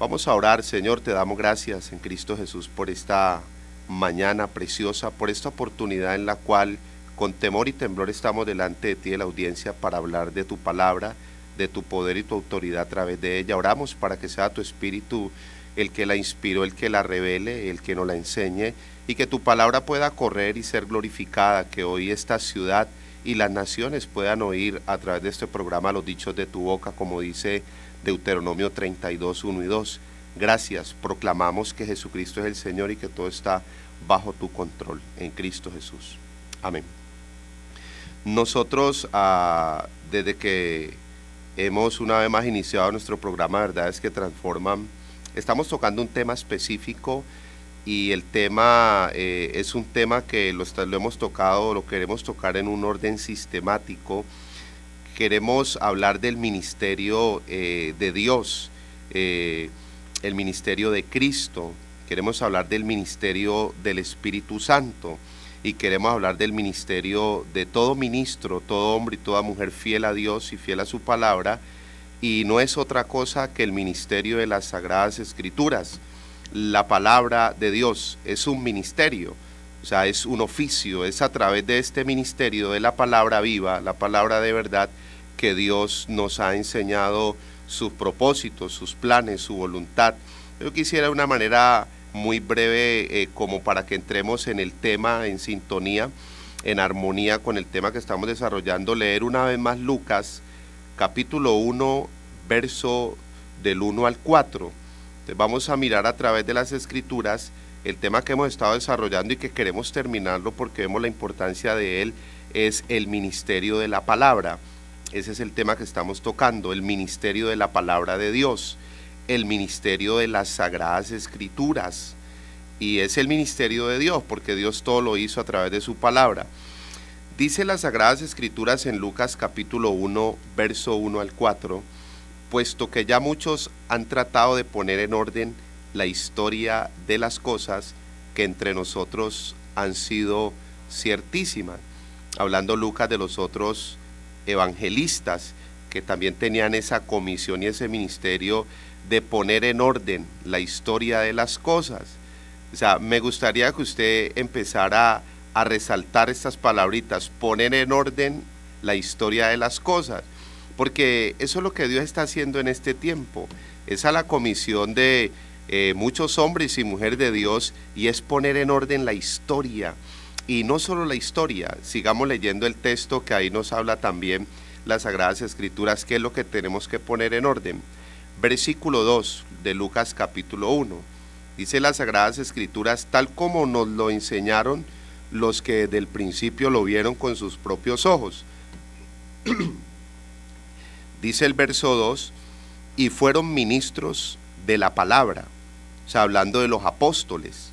Vamos a orar. Señor, te damos gracias en Cristo Jesús por esta mañana preciosa, por esta oportunidad en la cual con temor y temblor estamos delante de ti, de la audiencia, para hablar de tu palabra, de tu poder y tu autoridad a través de ella. Oramos para que sea tu Espíritu el que la inspiró, el que la revele, el que nos la enseñe, y que tu palabra pueda correr y ser glorificada, que hoy esta ciudad y las naciones puedan oír a través de este programa los dichos de tu boca, como dice Deuteronomio 32, 1 y 2. Gracias, proclamamos que Jesucristo es el Señor y que todo está bajo tu control, en Cristo Jesús. Amén. Nosotros, desde que hemos una vez más iniciado nuestro programa Verdades que Transforman, estamos tocando un tema específico, y el tema es un tema que lo hemos tocado, lo queremos tocar en un orden sistemático. Queremos hablar del ministerio de Dios, el ministerio de Cristo. Queremos hablar del ministerio del Espíritu Santo, y queremos hablar del ministerio de todo ministro, todo hombre y toda mujer fiel a Dios y fiel a su palabra, y no es otra cosa que el ministerio de las Sagradas Escrituras. La palabra de Dios es un ministerio, o sea, es un oficio. Es a través de este ministerio de la palabra viva, la palabra de verdad, que Dios nos ha enseñado sus propósitos, sus planes, su voluntad. Yo quisiera de una manera muy breve, como para que entremos en el tema, en sintonía, en armonía con el tema que estamos desarrollando, leer una vez más Lucas, capítulo 1, verso del 1 al 4. Entonces vamos a mirar a través de las Escrituras el tema que hemos estado desarrollando y que queremos terminarlo porque vemos la importancia de él, es el ministerio de la palabra. Ese es el tema que estamos tocando, el ministerio de la palabra de Dios, el ministerio de las Sagradas Escrituras. Y es el ministerio de Dios porque Dios todo lo hizo a través de su palabra. Dice las Sagradas Escrituras en Lucas capítulo 1, verso 1 al 4, puesto que ya muchos han tratado de poner en orden la historia de las cosas que entre nosotros han sido ciertísimas. Hablando Lucas de los otros evangelistas que también tenían esa comisión y ese ministerio de poner en orden la historia de las cosas. O sea, me gustaría que usted empezara a resaltar estas palabritas: poner en orden la historia de las cosas, porque eso es lo que Dios está haciendo en este tiempo. Esa es la comisión de muchos hombres y mujeres de Dios, y es poner en orden la historia. Y no solo la historia, sigamos leyendo el texto que ahí nos habla también las Sagradas Escrituras, qué es lo que tenemos que poner en orden. Versículo 2 de Lucas capítulo 1, dice las Sagradas Escrituras tal como nos lo enseñaron los que desde el principio lo vieron con sus propios ojos. Dice el verso 2, y fueron ministros de la palabra, o sea, hablando de los apóstoles,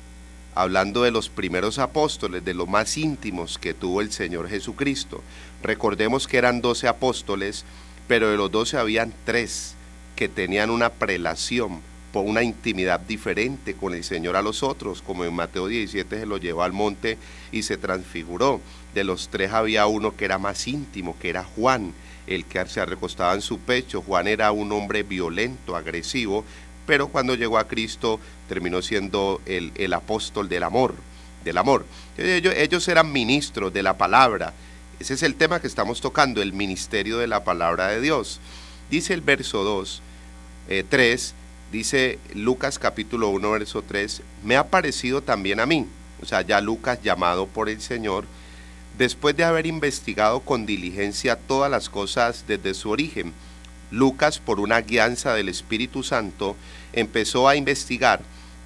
hablando de los primeros apóstoles, de los más íntimos que tuvo el Señor Jesucristo. Recordemos que eran 12 apóstoles, pero de los 12 habían 3 que tenían una prelación, por una intimidad diferente con el Señor a los otros, como en Mateo 17 se lo llevó al monte y se transfiguró. De los 3 había uno que era más íntimo, que era Juan, el que se recostaba en su pecho. Juan era un hombre violento, agresivo, pero cuando llegó a Cristo terminó siendo el apóstol del amor. Ellos eran ministros de la palabra. Ese es el tema que estamos tocando, el ministerio de la palabra de Dios. Dice el verso 3, dice Lucas capítulo 1, verso 3, me ha parecido también a mí, o sea, ya Lucas llamado por el Señor, después de haber investigado con diligencia todas las cosas desde su origen. Lucas, por una guianza del Espíritu Santo, empezó a investigar,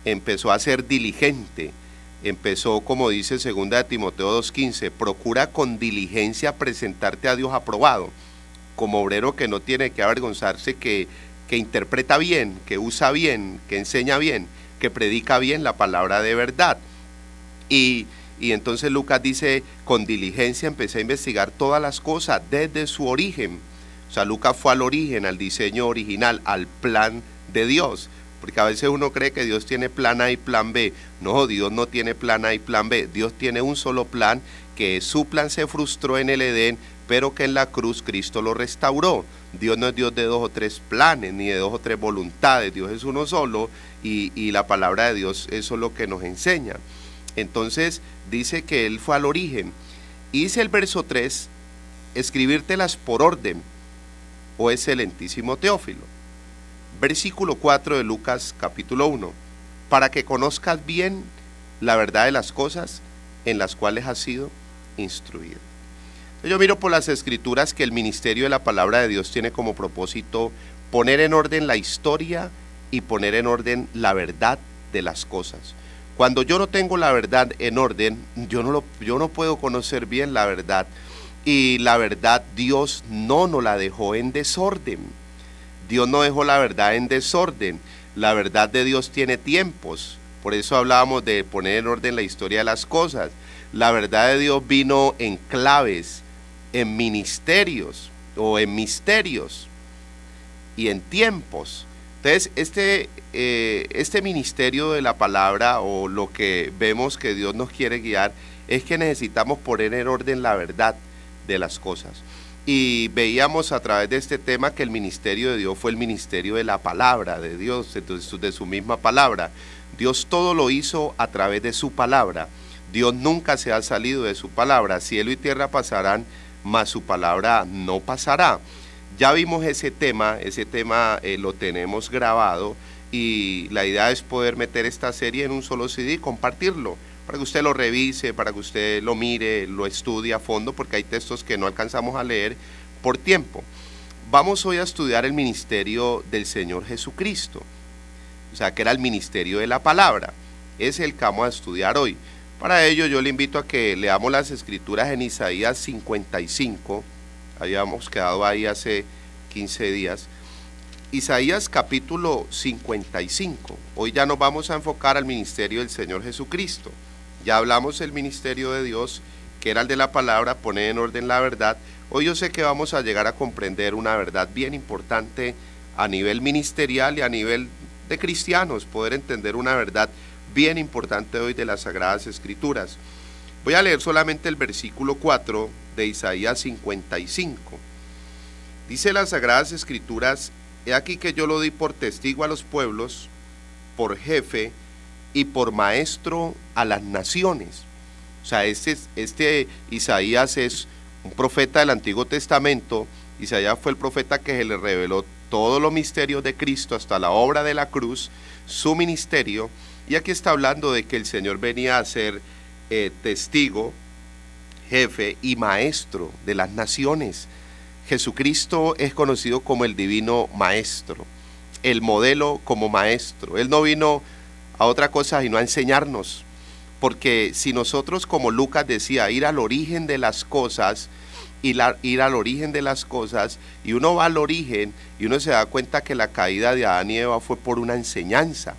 empezó a ser diligente, empezó, como dice 2 Timoteo 2:15, procura con diligencia presentarte a Dios aprobado, como obrero que no tiene que avergonzarse, que interpreta bien, que usa bien, que enseña bien, que predica bien la palabra de verdad. Y entonces Lucas dice, con diligencia empecé a investigar todas las cosas desde su origen. O sea, Lucas fue al origen, al diseño original, al plan de Dios. Porque a veces uno cree que Dios tiene plan A y plan B. No, Dios no tiene plan A y plan B. Dios tiene un solo plan, que su plan se frustró en el Edén, pero que en la cruz Cristo lo restauró. Dios no es Dios de dos o tres planes, ni de dos o tres voluntades. Dios es uno solo y la palabra de Dios eso es lo que nos enseña. Entonces dice que Él fue al origen. Y dice el verso 3, escribírtelas por orden, oh excelentísimo Teófilo. Versículo 4 de Lucas capítulo 1, para que conozcas bien la verdad de las cosas en las cuales has sido instruido. Yo miro por las escrituras que el ministerio de la palabra de Dios tiene como propósito poner en orden la historia y poner en orden la verdad de las cosas. Cuando yo no tengo la verdad en orden, yo no puedo conocer bien la verdad. Y la verdad Dios no nos la dejó en desorden. Dios no dejó la verdad en desorden. La verdad de Dios tiene tiempos. Por eso hablábamos de poner en orden la historia de las cosas. La verdad de Dios vino en claves, en ministerios o en misterios y en tiempos. Entonces este ministerio de la palabra, o lo que vemos que Dios nos quiere guiar, es que necesitamos poner en orden la verdad de las cosas. Y veíamos a través de este tema que el ministerio de Dios fue el ministerio de la palabra de Dios, de su misma palabra. Dios todo lo hizo a través de su palabra. Dios nunca se ha salido de su palabra. Cielo y tierra pasarán, mas su palabra no pasará. Ya vimos ese tema lo tenemos grabado, y la idea es poder meter esta serie en un solo CD y compartirlo, para que usted lo revise, para que usted lo mire, lo estudie a fondo, porque hay textos que no alcanzamos a leer por tiempo. Vamos hoy a estudiar el ministerio del Señor Jesucristo, o sea, que era el ministerio de la palabra. Es el que vamos a estudiar hoy. Para ello yo le invito a que leamos las escrituras en Isaías 55, habíamos quedado ahí hace 15 días. Isaías capítulo 55, hoy ya nos vamos a enfocar al ministerio del Señor Jesucristo. Ya hablamos del ministerio de Dios, que era el de la palabra, poner en orden la verdad. Hoy yo sé que vamos a llegar a comprender una verdad bien importante a nivel ministerial y a nivel de cristianos, poder entender una verdad bien importante hoy de las Sagradas Escrituras. Voy a leer solamente el versículo 4 de Isaías 55. Dice las Sagradas Escrituras: he aquí que yo lo di por testigo a los pueblos, por jefe y por maestro a las naciones. O sea, este Isaías es un profeta del Antiguo Testamento. Isaías fue el profeta que se le reveló todos los misterios de Cristo hasta la obra de la cruz, su ministerio. Y aquí está hablando de que el Señor venía a ser testigo, jefe y maestro de las naciones. Jesucristo es conocido como el divino maestro, el modelo como maestro. Él no vino a otra cosa sino a enseñarnos, porque si nosotros, como Lucas decía, ir al origen de las cosas, ir al origen de las cosas, y uno va al origen y uno se da cuenta que la caída de Adán y Eva fue por una enseñanza.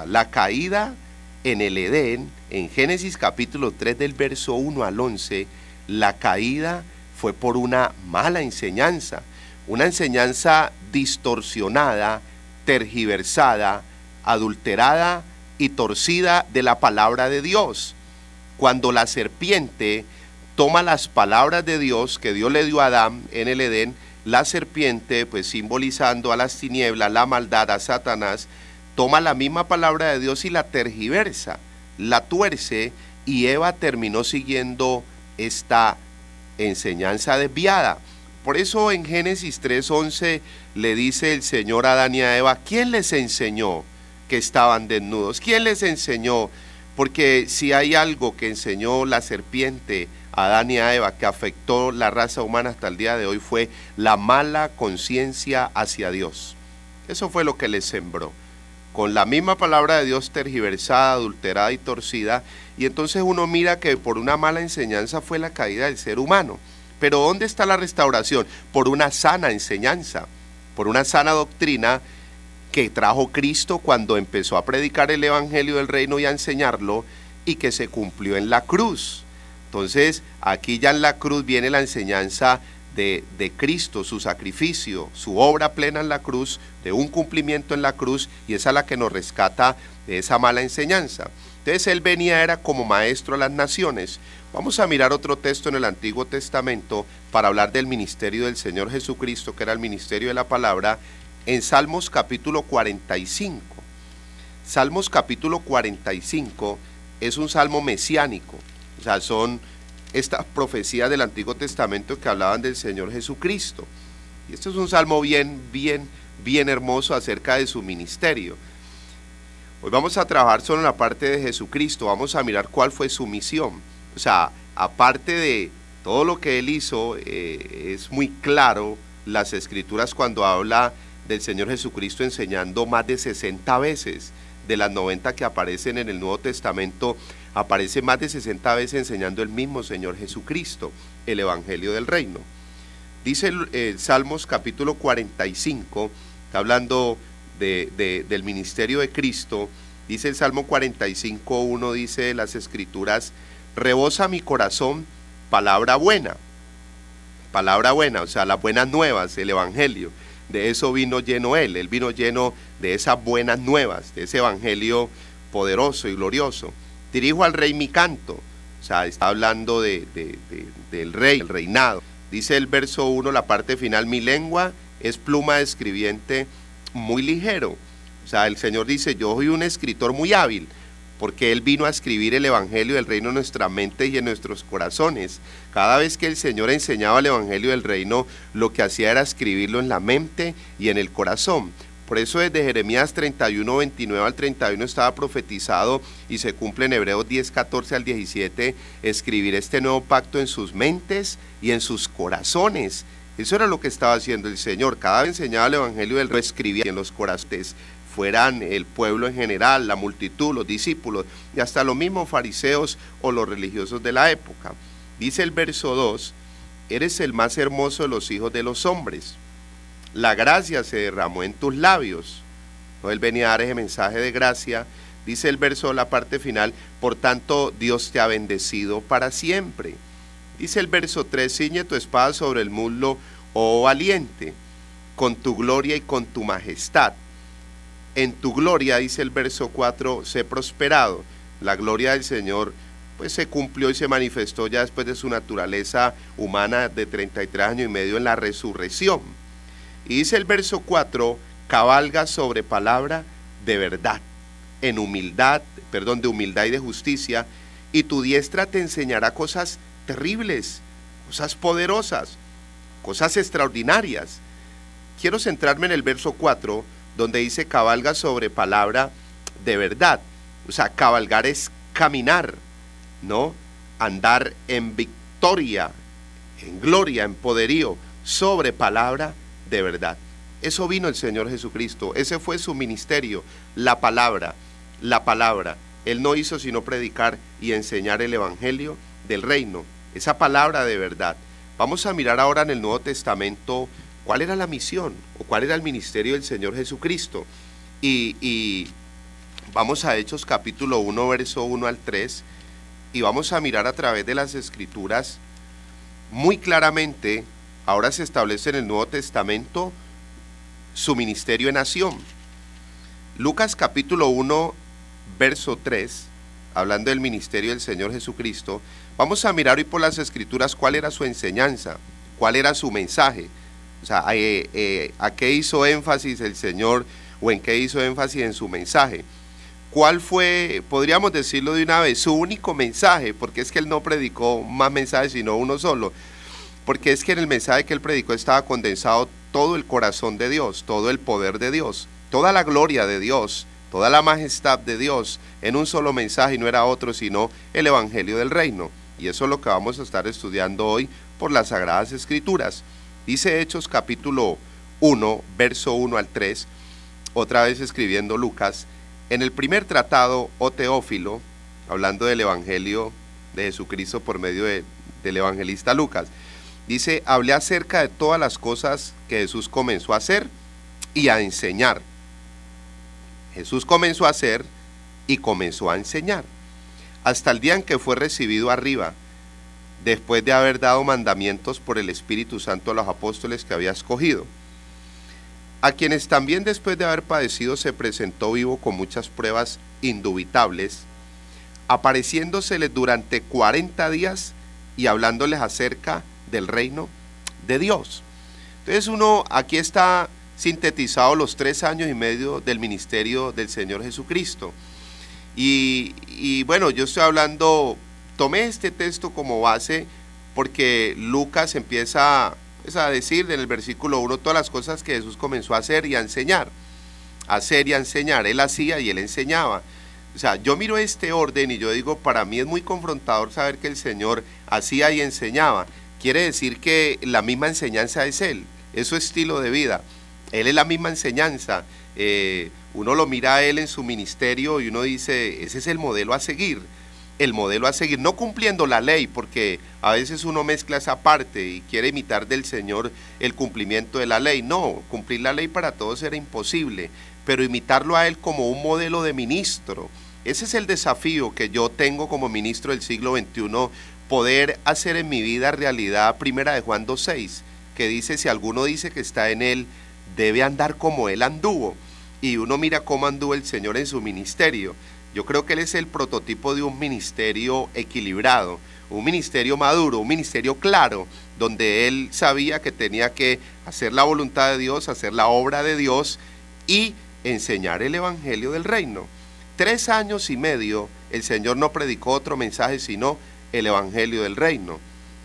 La caída en el Edén, en Génesis capítulo 3 del verso 1 al 11, la caída fue por una mala enseñanza, una enseñanza distorsionada, tergiversada, adulterada y torcida de la palabra de Dios. Cuando la serpiente toma las palabras de Dios que Dios le dio a Adán en el Edén, la serpiente, pues simbolizando a las tinieblas, la maldad, a Satanás, toma la misma palabra de Dios y la tergiversa, la tuerce, y Eva terminó siguiendo esta enseñanza desviada. Por eso en Génesis 3:11 le dice el Señor a Adán y a Eva: ¿quién les enseñó que estaban desnudos? ¿Quién les enseñó? Porque si hay algo que enseñó la serpiente a Adán y a Eva, que afectó la raza humana hasta el día de hoy, fue la mala conciencia hacia Dios. Eso fue lo que les sembró, con la misma palabra de Dios tergiversada, adulterada y torcida. Y entonces uno mira que por una mala enseñanza fue la caída del ser humano. Pero ¿dónde está la restauración? Por una sana enseñanza, por una sana doctrina que trajo Cristo cuando empezó a predicar el evangelio del reino y a enseñarlo, y que se cumplió en la cruz. Entonces aquí ya en la cruz viene la enseñanza de Cristo, su sacrificio, su obra plena en la cruz, de un cumplimiento en la cruz, y esa es la que nos rescata de esa mala enseñanza. Entonces él venía, era como maestro a las naciones. Vamos a mirar otro texto en el Antiguo Testamento para hablar del ministerio del Señor Jesucristo, que era el ministerio de la palabra, en Salmos capítulo 45. Salmos capítulo 45 es un salmo mesiánico, o sea, son estas profecías del Antiguo Testamento que hablaban del Señor Jesucristo. Y este es un salmo bien hermoso acerca de su ministerio. Hoy vamos a trabajar solo en la parte de Jesucristo, vamos a mirar cuál fue su misión. O sea, aparte de todo lo que él hizo, es muy claro las Escrituras cuando habla del Señor Jesucristo enseñando más de 60 veces. De las 90 que aparecen en el Nuevo Testamento, aparece más de 60 veces enseñando el mismo Señor Jesucristo, el Evangelio del Reino. Dice Salmos capítulo 45, está hablando del ministerio de Cristo. Dice el Salmo 45:1, dice las Escrituras: rebosa mi corazón palabra buena, o sea, las buenas nuevas, el Evangelio. De eso vino lleno él vino lleno de esas buenas nuevas, de ese Evangelio poderoso y glorioso. Dirijo al rey mi canto, o sea, está hablando del rey, el reinado. Dice el verso 1, la parte final: mi lengua es pluma de escribiente muy ligero. O sea, el Señor dice: yo soy un escritor muy hábil, porque Él vino a escribir el Evangelio del Reino en nuestra mente y en nuestros corazones. Cada vez que el Señor enseñaba el Evangelio del Reino, lo que hacía era escribirlo en la mente y en el corazón. Por eso desde Jeremías 31:29 al 31 estaba profetizado, y se cumple en Hebreos 10:14 al 17, escribir este nuevo pacto en sus mentes y en sus corazones. Eso era lo que estaba haciendo el Señor. Cada vez enseñaba el Evangelio del Reino, lo escribía en los corazones, fueran el pueblo en general, la multitud, los discípulos y hasta los mismos fariseos o los religiosos de la época. Dice el verso 2: eres el más hermoso de los hijos de los hombres, la gracia se derramó en tus labios. ¿No? Él venía a dar ese mensaje de gracia. Dice el verso, la parte final: por tanto Dios te ha bendecido para siempre. Dice el verso 3: ciñe tu espada sobre el muslo, oh valiente, con tu gloria y con tu majestad. En tu gloria, dice el verso 4, sé prosperado. La gloria del Señor pues se cumplió y se manifestó ya después de su naturaleza humana de 33 años y medio en la resurrección. Y dice el verso 4, cabalga sobre palabra de verdad, en humildad, de humildad y de justicia, y tu diestra te enseñará cosas terribles, cosas poderosas, cosas extraordinarias. Quiero centrarme en el verso 4, donde dice cabalga sobre palabra de verdad. O sea, cabalgar es caminar, ¿no? Andar en victoria, en gloria, en poderío, sobre palabra de verdad. Eso vino el Señor Jesucristo, ese fue su ministerio, la palabra. Él no hizo sino predicar y enseñar el Evangelio del Reino, esa palabra de verdad. Vamos a mirar ahora en el Nuevo Testamento cuál era la misión o cuál era el ministerio del Señor Jesucristo. Y vamos a Hechos capítulo 1, verso 1 al 3, y vamos a mirar a través de las Escrituras muy claramente. Ahora se establece en el Nuevo Testamento su ministerio en acción. Lucas capítulo 1, verso 3, hablando del ministerio del Señor Jesucristo, vamos a mirar hoy por las Escrituras cuál era su enseñanza, cuál era su mensaje. O sea, ¿a qué hizo énfasis el Señor o en qué hizo énfasis en su mensaje? ¿Cuál fue, podríamos decirlo de una vez, su único mensaje? Porque es que él no predicó más mensajes sino uno solo. Porque es que en el mensaje que él predicó estaba condensado todo el corazón de Dios, todo el poder de Dios, toda la gloria de Dios, toda la majestad de Dios en un solo mensaje, y no era otro sino el Evangelio del Reino. Y eso es lo que vamos a estar estudiando hoy por las Sagradas Escrituras. Dice Hechos capítulo 1, verso 1 al 3, otra vez escribiendo Lucas: en el primer tratado, oh Teófilo, hablando del Evangelio de Jesucristo por medio del evangelista Lucas, dice: hablé acerca de todas las cosas que Jesús comenzó a hacer y a enseñar. Jesús comenzó a hacer y comenzó a enseñar, hasta el día en que fue recibido arriba, después de haber dado mandamientos por el Espíritu Santo a los apóstoles que había escogido, a quienes también después de haber padecido se presentó vivo con muchas pruebas indubitables, apareciéndoseles durante 40 días y hablándoles acerca del reino de Dios. Entonces aquí está sintetizado los 3 años y medio del ministerio del Señor Jesucristo. Y bueno, yo estoy hablando, tomé este texto como base porque Lucas empieza a decir en el versículo 1 todas las cosas que Jesús comenzó a hacer y a enseñar. Él hacía y él enseñaba. O sea, yo miro este orden y yo digo, para mí es muy confrontador saber que el Señor hacía y enseñaba. Quiere decir que la misma enseñanza es Él, es su estilo de vida. Él es la misma enseñanza. Uno lo mira a Él en su ministerio y uno dice, ese es el modelo a seguir. El modelo a seguir, no cumpliendo la ley, porque a veces uno mezcla esa parte y quiere imitar del Señor el cumplimiento de la ley. No, cumplir la ley para todos era imposible, pero imitarlo a Él como un modelo de ministro. Ese es el desafío que yo tengo como ministro del siglo XXI, poder hacer en mi vida realidad 1 de Juan 2:6, que dice, si alguno dice que está en Él, debe andar como Él anduvo. Y uno mira cómo anduvo el Señor en su ministerio. Yo creo que Él es el prototipo de un ministerio equilibrado, un ministerio maduro, un ministerio claro, donde Él sabía que tenía que hacer la voluntad de Dios, hacer la obra de Dios y enseñar el evangelio del reino. 3 años y medio el Señor no predicó otro mensaje sino el evangelio del reino.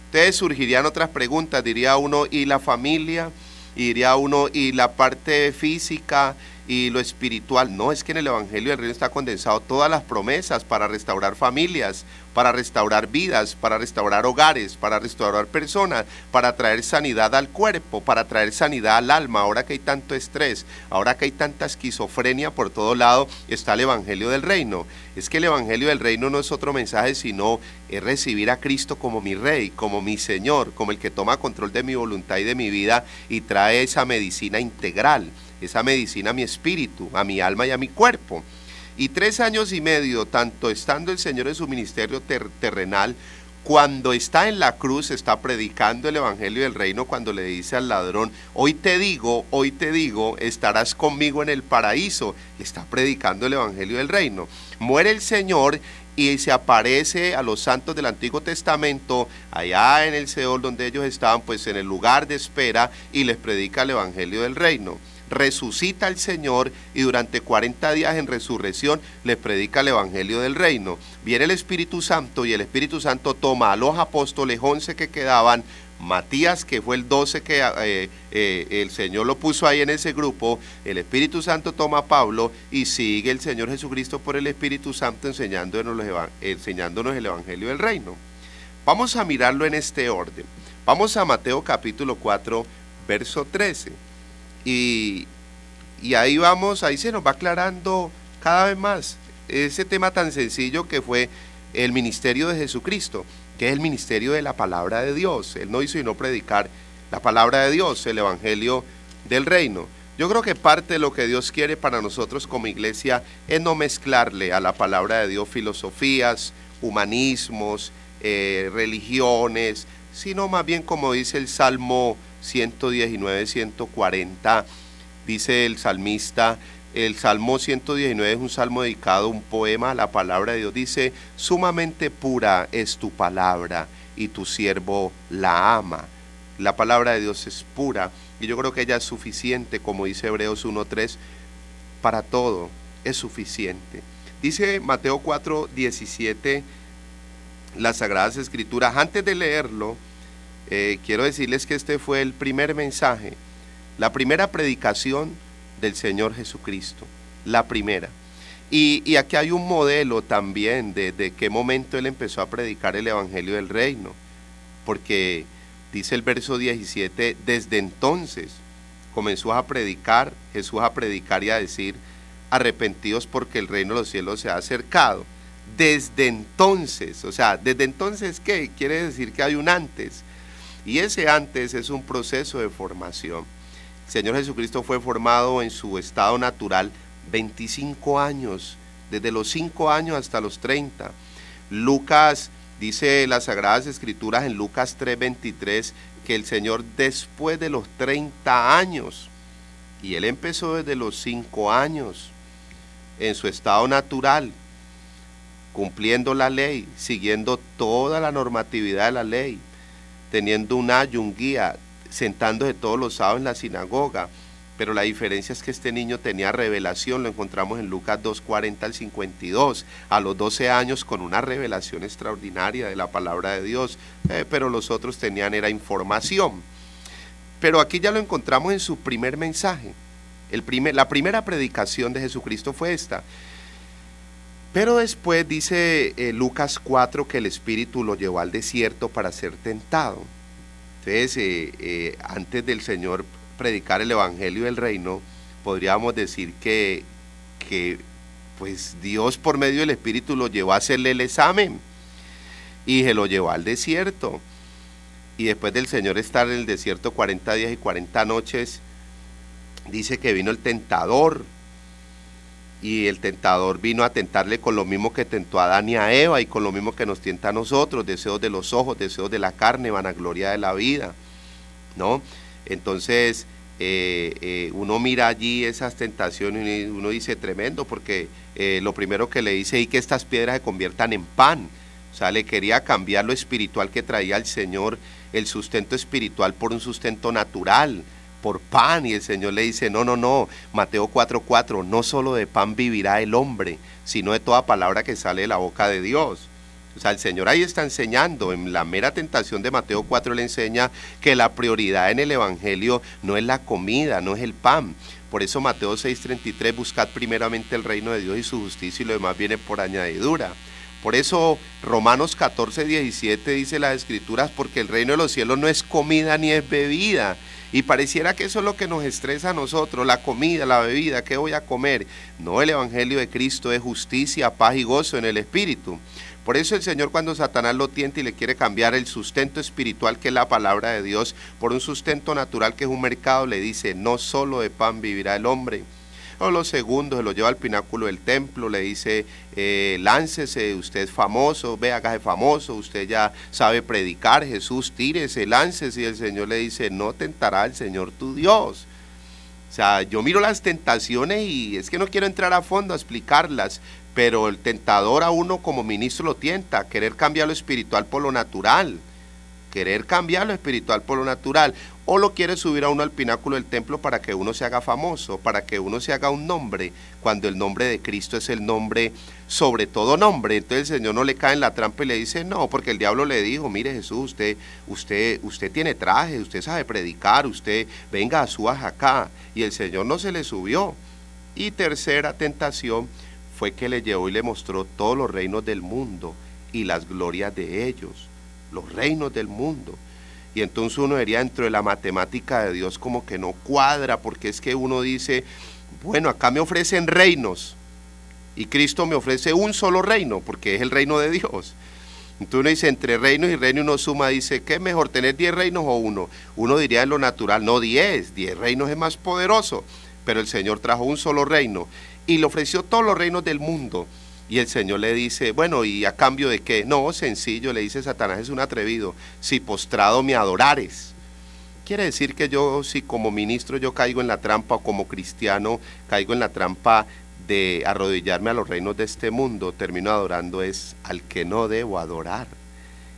Entonces surgirían otras preguntas, diría uno, ¿y la familia? Y diría uno, ¿y la parte física y lo espiritual? No, es que en el evangelio del reino está condensado todas las promesas para restaurar familias, para restaurar vidas, para restaurar hogares, para restaurar personas, para traer sanidad al cuerpo, para traer sanidad al alma. Ahora que hay tanto estrés, ahora que hay tanta esquizofrenia por todo lado, está el evangelio del reino. Es que el evangelio del reino no es otro mensaje, sino es recibir a Cristo como mi Rey, como mi Señor, como el que toma control de mi voluntad y de mi vida y trae esa medicina integral, esa medicina a mi espíritu, a mi alma y a mi cuerpo. Y 3 años y medio, tanto estando el Señor en su ministerio terrenal, cuando está en la cruz, está predicando el evangelio del reino, cuando le dice al ladrón, hoy te digo, estarás conmigo en el paraíso. Está predicando el evangelio del reino. Muere el Señor y se aparece a los santos del Antiguo Testamento, allá en el Seol donde ellos estaban, pues en el lugar de espera, y les predica el evangelio del reino. Resucita el Señor y durante 40 días en resurrección les predica el evangelio del reino. Viene el Espíritu Santo y el Espíritu Santo toma a los apóstoles 11 que quedaban, Matías que fue el 12 que el Señor lo puso ahí en ese grupo, el Espíritu Santo toma a Pablo y sigue el Señor Jesucristo por el Espíritu Santo enseñándonos el evangelio del reino. Vamos a mirarlo en este orden. Vamos a Mateo capítulo 4 verso 13. Y ahí vamos, ahí se nos va aclarando cada vez más ese tema tan sencillo que fue el ministerio de Jesucristo, que es el ministerio de la palabra de Dios. Él no hizo sino predicar la palabra de Dios, el evangelio del reino. Yo creo que parte de lo que Dios quiere para nosotros como iglesia es no mezclarle a la palabra de Dios filosofías, humanismos, religiones, sino más bien como dice el Salmo 119, 140, dice el salmista, el Salmo 119 es un salmo dedicado, un poema a la palabra de Dios, dice, sumamente pura es tu palabra y tu siervo la ama. La palabra de Dios es pura y yo creo que ella es suficiente, como dice Hebreos 1:3, para todo es suficiente. Dice Mateo 4:17, las Sagradas Escrituras. Antes de leerlo, quiero decirles que este fue el primer mensaje, la primera predicación del Señor Jesucristo, la primera. Y aquí hay un modelo también de qué momento Él empezó a predicar el evangelio del reino, porque dice el verso 17, desde entonces comenzó a predicar, Jesús a predicar y a decir, arrepentidos porque el reino de los cielos se ha acercado. Desde entonces, o sea, desde entonces, ¿qué? Quiere decir que hay un antes. Y ese antes es un proceso de formación. El Señor Jesucristo fue formado en su estado natural 25 años, desde los 5 años hasta los 30. Lucas Dice las Sagradas Escrituras en Lucas 3:23 que el Señor después de los 30 años, y Él empezó desde los 5 años, en su estado natural, cumpliendo la ley, siguiendo toda la normatividad de la ley, teniendo un ayo, un guía, sentándose todos los sábados en la sinagoga. Pero la diferencia es que este niño tenía revelación, lo encontramos en Lucas 2:40 al 52, a los 12 años con una revelación extraordinaria de la palabra de Dios, pero los otros tenían era información. Pero aquí ya lo encontramos en su primer mensaje, la primera predicación de Jesucristo fue esta. Pero después dice Lucas 4 que el Espíritu lo llevó al desierto para ser tentado. Entonces, antes del Señor predicar el Evangelio del Reino, podríamos decir que pues Dios por medio del Espíritu lo llevó a hacerle el examen y se lo llevó al desierto. Y después del Señor estar en el desierto 40 días y 40 noches, dice que vino el tentador. Y el tentador vino a tentarle con lo mismo que tentó a Adán y a Eva y con lo mismo que nos tienta a nosotros, deseos de los ojos, deseos de la carne, vanagloria de la vida, ¿no? Entonces, uno mira allí esas tentaciones y uno dice tremendo, porque lo primero que le dice es que estas piedras se conviertan en pan. O sea, le quería cambiar lo espiritual que traía el Señor, el sustento espiritual por un sustento natural, por pan, y el Señor le dice, no, Mateo 4:4, no solo de pan vivirá el hombre, sino de toda palabra que sale de la boca de Dios. O sea, el Señor ahí está enseñando, en la mera tentación de Mateo 4 le enseña que la prioridad en el Evangelio no es la comida, no es el pan. Por eso Mateo 6:33, buscad primeramente el reino de Dios y su justicia y lo demás viene por añadidura. Por eso Romanos 14:17 dice las Escrituras, porque el reino de los cielos no es comida ni es bebida. Y pareciera que eso es lo que nos estresa a nosotros, la comida, la bebida, ¿qué voy a comer? No, el Evangelio de Cristo es justicia, paz y gozo en el Espíritu. Por eso el Señor, cuando Satanás lo tienta y le quiere cambiar el sustento espiritual, que es la palabra de Dios, por un sustento natural que es un mercado, le dice, no solo de pan vivirá el hombre. O lo segundo, se lo lleva al pináculo del templo, le dice, láncese, usted es famoso, ve, hágase famoso, usted ya sabe predicar, Jesús, tírese, láncese, y el Señor le dice, no tentará al Señor tu Dios. O sea, yo miro las tentaciones y es que no quiero entrar a fondo a explicarlas, pero el tentador a uno como ministro lo tienta, querer cambiar lo espiritual por lo natural, querer cambiar lo espiritual por lo natural, o lo quiere subir a uno al pináculo del templo para que uno se haga famoso, para que uno se haga un nombre, cuando el nombre de Cristo es el nombre sobre todo nombre. Entonces el Señor no le cae en la trampa y le dice, no, porque el diablo le dijo, mire Jesús, usted tiene traje, usted sabe predicar, usted venga, subas acá, y el Señor no se le subió. Y tercera tentación fue que le llevó y le mostró todos los reinos del mundo y las glorias de ellos, los reinos del mundo. Y entonces uno diría, dentro de la matemática de Dios como que no cuadra, porque es que uno dice, bueno, acá me ofrecen reinos y Cristo me ofrece un solo reino, porque es el reino de Dios. Entonces uno dice, entre reinos y reino uno suma, dice, ¿qué es mejor, tener 10 reinos o uno? Uno diría en lo natural, no 10 reinos es más poderoso, pero el Señor trajo un solo reino y le ofreció todos los reinos del mundo. Y el Señor le dice, bueno, ¿y a cambio de qué? No, sencillo, le dice Satanás, es un atrevido, si postrado me adorares. Quiere decir que yo, si como ministro yo caigo en la trampa, o como cristiano caigo en la trampa de arrodillarme a los reinos de este mundo, termino adorando es al que no debo adorar.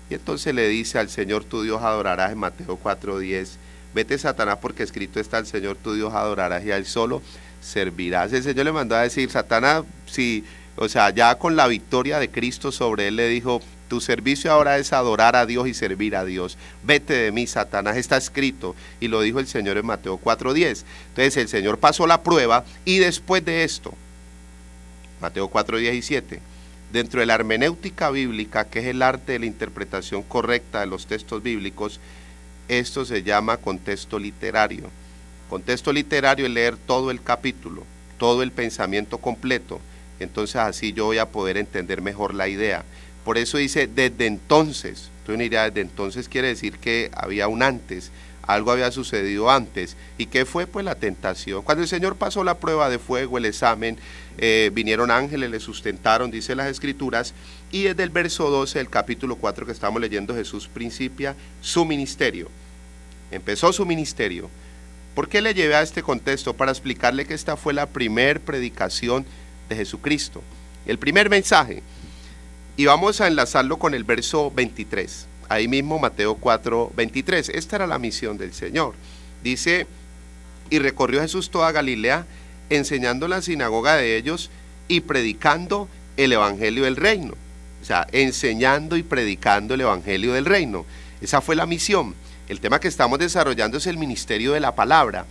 Y entonces le dice, al Señor tu Dios adorarás, en Mateo 4:10, vete Satanás, porque escrito está, al Señor tu Dios adorarás y a él solo servirás. El Señor le mandó a decir, Satanás, si, o sea, ya con la victoria de Cristo sobre él, le dijo, tu servicio ahora es adorar a Dios y servir a Dios. Vete de mí, Satanás, está escrito. Y lo dijo el Señor en Mateo 4:10. Entonces el Señor pasó la prueba y después de esto, Mateo 4:17, dentro de la hermenéutica bíblica, que es el arte de la interpretación correcta de los textos bíblicos, esto se llama contexto literario. Contexto literario es leer todo el capítulo, todo el pensamiento completo. Entonces así yo voy a poder entender mejor la idea. Por eso dice desde entonces. Entonces uno dirá, desde entonces quiere decir que había un antes. algo había sucedido antes. ¿Y qué fue? Pues la tentación. Cuando el Señor pasó la prueba de fuego, el examen, vinieron ángeles, le sustentaron, dice las Escrituras, y desde el verso 12 del capítulo 4 que estamos leyendo, Jesús principia su ministerio. Empezó su ministerio. ¿Por qué le llevé a este contexto? Para explicarle que esta fue la primer predicación de Jesucristo, el primer mensaje. Y vamos a enlazarlo con el verso 23. Ahí mismo Mateo 4, 23. Esta era la misión del Señor. Dice, y recorrió Jesús toda Galilea, enseñando en la sinagoga de ellos y predicando el evangelio del reino. O sea, enseñando y predicando el evangelio del reino. Esa fue la misión. El tema que estamos desarrollando es el ministerio de la palabra.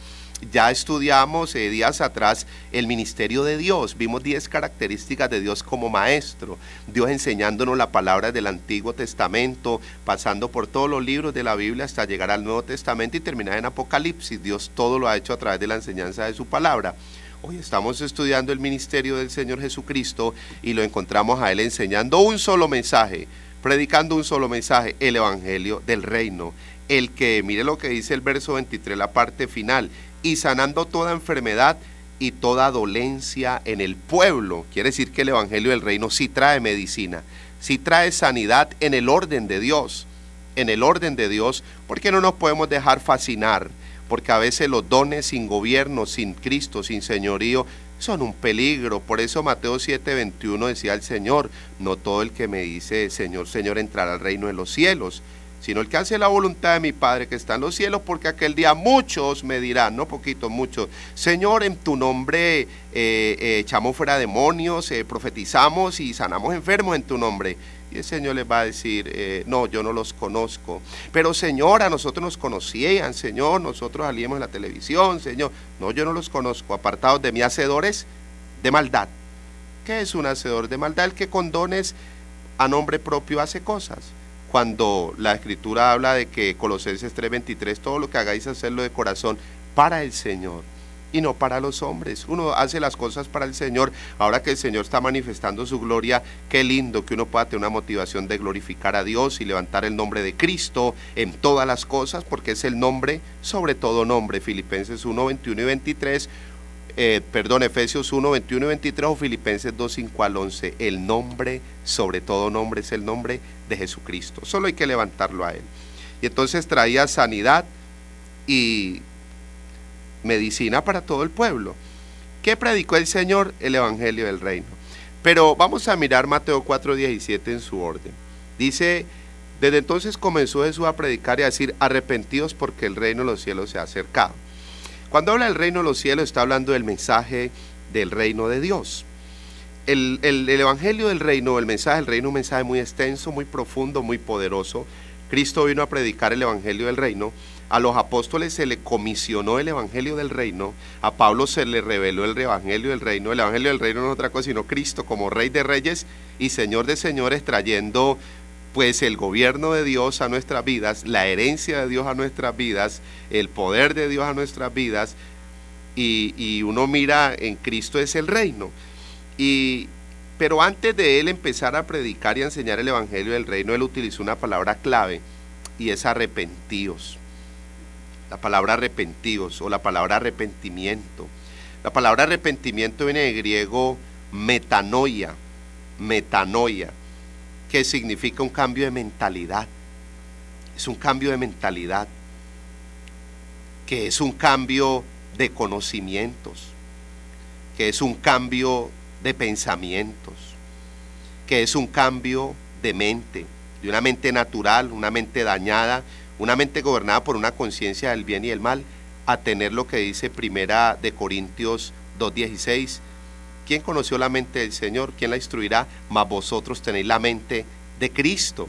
Ya estudiamos días atrás el ministerio de Dios, vimos 10 características de Dios como maestro, Dios enseñándonos la palabra del Antiguo Testamento, pasando por todos los libros de la Biblia hasta llegar al Nuevo Testamento y terminar en Apocalipsis. Dios todo lo ha hecho a través de la enseñanza de su palabra. Hoy estamos estudiando el ministerio del Señor Jesucristo y lo encontramos a Él enseñando un solo mensaje, predicando un solo mensaje, el evangelio del reino. El que, mire lo que dice el verso 23, la parte final, y sanando toda enfermedad y toda dolencia en el pueblo. Quiere decir que el evangelio del reino sí trae medicina, sí trae sanidad en el orden de Dios, porque no nos podemos dejar fascinar, porque a veces los dones sin gobierno, sin Cristo, sin señorío, son un peligro. Por eso Mateo 7:21 decía el Señor, no todo el que me dice Señor, Señor entrará al reino de los cielos, sino el que hace la voluntad de mi Padre que está en los cielos, porque aquel día muchos me dirán, no poquitos, muchos, Señor, en tu nombre echamos fuera demonios, profetizamos y sanamos enfermos en tu nombre. Y el Señor les va a decir, no, yo no los conozco. Pero Señor, a nosotros nos conocían, Señor, nosotros salíamos en la televisión, Señor. No, yo no los conozco, apartados de mí, hacedores de maldad. ¿Qué es un hacedor de maldad? El que con dones a nombre propio hace cosas. Cuando la Escritura habla de que Colosenses 3:23, todo lo que hagáis hacerlo de corazón para el Señor y no para los hombres. Uno hace las cosas para el Señor. Ahora que el Señor está manifestando su gloria, qué lindo que uno pueda tener una motivación de glorificar a Dios y levantar el nombre de Cristo en todas las cosas, porque es el nombre sobre todo nombre. Filipenses 1:21 y 23, Efesios 1:21 y 23 o Filipenses 2:5 al 11. El nombre sobre todo nombre es el nombre de Jesucristo. Solo hay que levantarlo a Él. Y entonces traía sanidad y medicina para todo el pueblo. ¿Qué predicó el Señor? El evangelio del reino. Pero vamos a mirar Mateo 4:17 en su orden. Dice, desde entonces comenzó Jesús a predicar y a decir, arrepentidos porque el reino de los cielos se ha acercado. Cuando habla del reino de los cielos está hablando del mensaje del reino de Dios. El evangelio del reino, el mensaje del reino, un mensaje muy extenso, muy profundo, muy poderoso. Cristo vino a predicar el evangelio del reino. A los apóstoles se le comisionó el evangelio del reino. A Pablo se le reveló el evangelio del reino. El evangelio del reino no es otra cosa sino Cristo como Rey de Reyes y Señor de Señores, trayendo pues el gobierno de Dios a nuestras vidas, la herencia de Dios a nuestras vidas, el poder de Dios a nuestras vidas, y uno mira en Cristo es el reino. Pero antes de él empezar a predicar y a enseñar el evangelio del reino, él utilizó una palabra clave y es arrepentíos. La palabra arrepentíos o la palabra arrepentimiento. La palabra arrepentimiento viene del griego metanoia, que significa un cambio de mentalidad. Es un cambio de mentalidad, que es un cambio de conocimientos, que es un cambio de pensamientos, que es un cambio de mente, de una mente natural, una mente dañada, una mente gobernada por una conciencia del bien y el mal, a tener lo que dice Primera de Corintios 2:16. ¿Quién conoció la mente del Señor? ¿Quién la instruirá? Mas vosotros tenéis la mente de Cristo.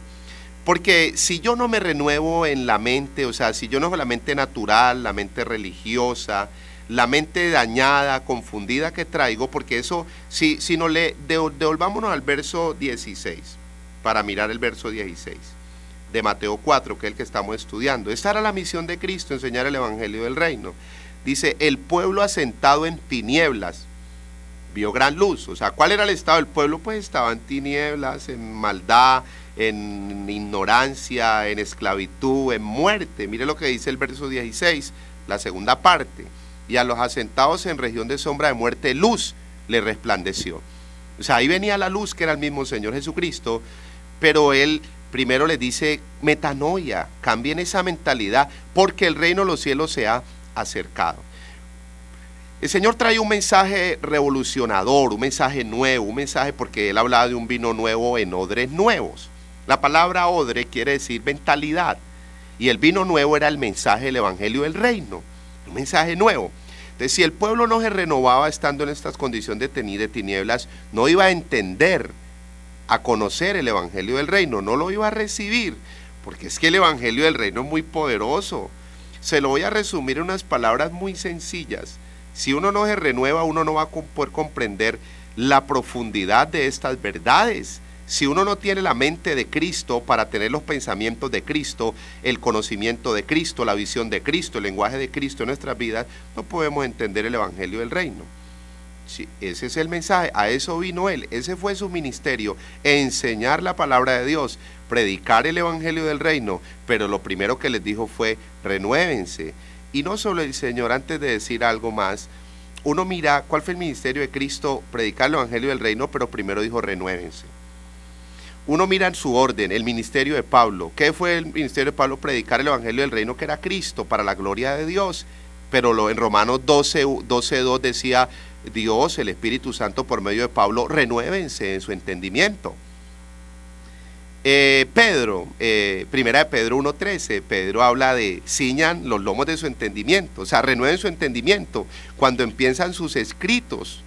Porque si yo no me renuevo en la mente, o sea, si yo no la mente natural, la mente religiosa, la mente dañada, confundida que traigo, porque eso, si no le devolvámonos al verso 16, para mirar el verso 16 de Mateo 4, que es el que estamos estudiando. Esta era la misión de Cristo, enseñar el evangelio del reino. Dice, el pueblo asentado en tinieblas vio gran luz. O sea, ¿cuál era el estado del pueblo? Pues estaba en tinieblas, en maldad, en ignorancia, en esclavitud, en muerte. Mire lo que dice el verso 16, la segunda parte. Y a los asentados en región de sombra de muerte, luz le resplandeció. O sea, ahí venía la luz, que era el mismo Señor Jesucristo, pero Él primero les dice, metanoia, cambien esa mentalidad, porque el reino de los cielos se ha acercado. El Señor trae un mensaje revolucionador, un mensaje nuevo, un mensaje porque Él hablaba de un vino nuevo en odres nuevos. La palabra odre quiere decir mentalidad, y el vino nuevo era el mensaje del Evangelio del Reino, un mensaje nuevo. Entonces, si el pueblo no se renovaba estando en estas condiciones de tinieblas, no iba a entender, a conocer el Evangelio del Reino, no lo iba a recibir, porque es que el Evangelio del Reino es muy poderoso. Se lo voy a resumir en unas palabras muy sencillas. Si uno no se renueva, uno no va a poder comprender la profundidad de estas verdades. Si uno no tiene la mente de Cristo para tener los pensamientos de Cristo, el conocimiento de Cristo, la visión de Cristo, el lenguaje de Cristo en nuestras vidas, no podemos entender el Evangelio del Reino. Sí, ese es el mensaje, a eso vino Él, ese fue su ministerio, enseñar la palabra de Dios, predicar el Evangelio del Reino, pero lo primero que les dijo fue, renuévense. Y no solo el Señor, antes de decir algo más, uno mira cuál fue el ministerio de Cristo, predicar el Evangelio del Reino, pero primero dijo, renuévense. Uno mira en su orden, el ministerio de Pablo. ¿Qué fue el ministerio de Pablo? Predicar el Evangelio del Reino, que era Cristo, para la gloria de Dios. Pero en Romanos 12:2 decía, Dios, el Espíritu Santo, por medio de Pablo, renuévense en su entendimiento. Primera de Pedro 1:13, Pedro habla de ciñan los lomos de su entendimiento, o sea, renueven su entendimiento cuando empiezan sus escritos.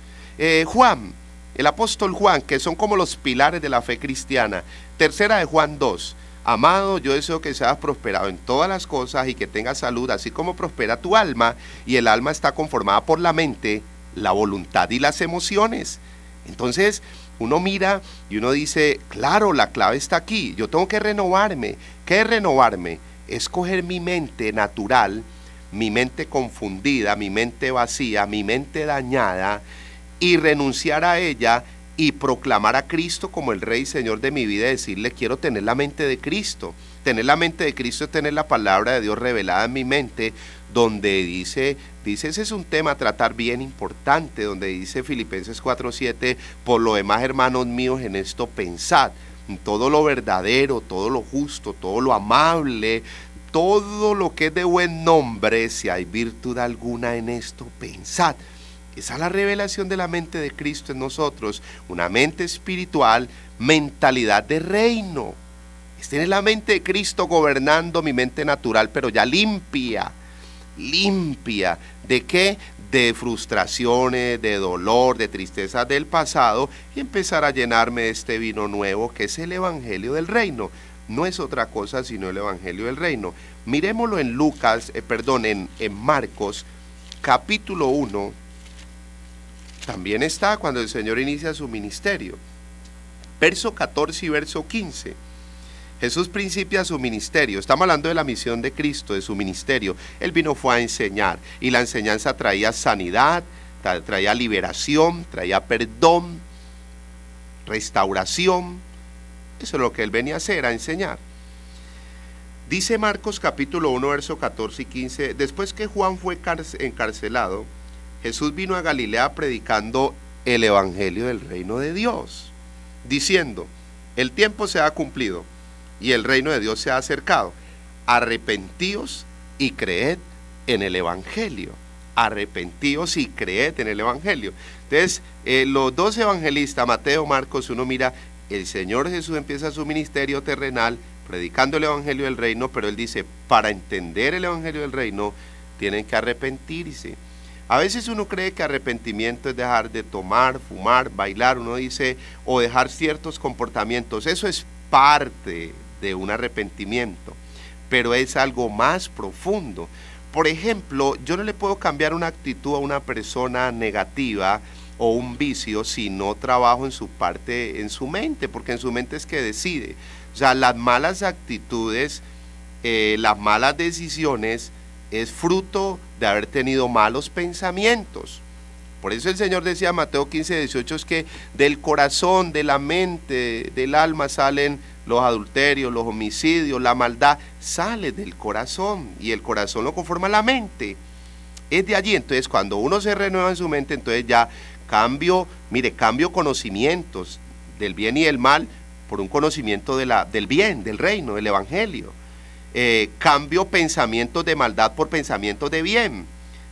Juan, el apóstol Juan, que son como los pilares de la fe cristiana. Tercera de Juan 2, amado, yo deseo que seas prosperado en todas las cosas y que tengas salud, así como prospera tu alma, y el alma está conformada por la mente, la voluntad y las emociones. Entonces, uno mira y uno dice, claro, la clave está aquí, yo tengo que renovarme. ¿Qué es renovarme? Es coger mi mente natural, mi mente confundida, mi mente vacía, mi mente dañada, y renunciar a ella y proclamar a Cristo como el Rey y Señor de mi vida y decirle, quiero tener la mente de Cristo. Tener la mente de Cristo es tener la palabra de Dios revelada en mi mente, donde dice, ese es un tema a tratar bien importante, donde dice Filipenses 4:7, por lo demás, hermanos míos, en esto pensad, en todo lo verdadero, todo lo justo, todo lo amable, todo lo que es de buen nombre, si hay virtud alguna en esto, pensad. Esa es la revelación de la mente de Cristo en nosotros, una mente espiritual, mentalidad de reino. Es tener la mente de Cristo gobernando mi mente natural, pero ya limpia. ¿Limpia de qué? De frustraciones, de dolor, de tristezas del pasado, y empezar a llenarme de este vino nuevo que es el Evangelio del Reino. No es otra cosa sino el Evangelio del Reino. Miremoslo en en Marcos, capítulo 1. También está cuando el Señor inicia su ministerio. Verso 14 y verso 15. Jesús principia su ministerio. Estamos hablando de la misión de Cristo, de su ministerio. Él fue a enseñar, y la enseñanza traía sanidad, traía liberación, traía perdón, restauración. Eso es lo que Él venía a hacer, a enseñar. Dice Marcos capítulo 1, verso 14 y 15, después que Juan fue encarcelado, Jesús vino a Galilea predicando el Evangelio del reino de Dios, diciendo, el tiempo se ha cumplido y el reino de Dios se ha acercado. Arrepentíos y creed en el Evangelio. Arrepentíos y creed en el Evangelio. Entonces, los dos evangelistas, Mateo, Marcos, uno mira, el Señor Jesús empieza su ministerio terrenal predicando el Evangelio del reino, pero Él dice, para entender el Evangelio del reino, tienen que arrepentirse. A veces uno cree que arrepentimiento es dejar de tomar, fumar, bailar, uno dice, o dejar ciertos comportamientos. Eso es parte de un arrepentimiento, pero es algo más profundo. Por ejemplo, yo no le puedo cambiar una actitud a una persona negativa o un vicio si no trabajo en su parte, en su mente, porque en su mente es que decide. O sea, las malas actitudes, las malas decisiones, es fruto de haber tenido malos pensamientos. Por eso el Señor decía en Mateo 15:18 es que del corazón, de la mente, del alma salen los adulterios, los homicidios, la maldad, sale del corazón y el corazón lo conforma la mente. Es de allí. Entonces cuando uno se renueva en su mente, entonces ya cambio conocimientos del bien y del mal por un conocimiento del bien, del reino, del evangelio. Cambio pensamientos de maldad por pensamientos de bien.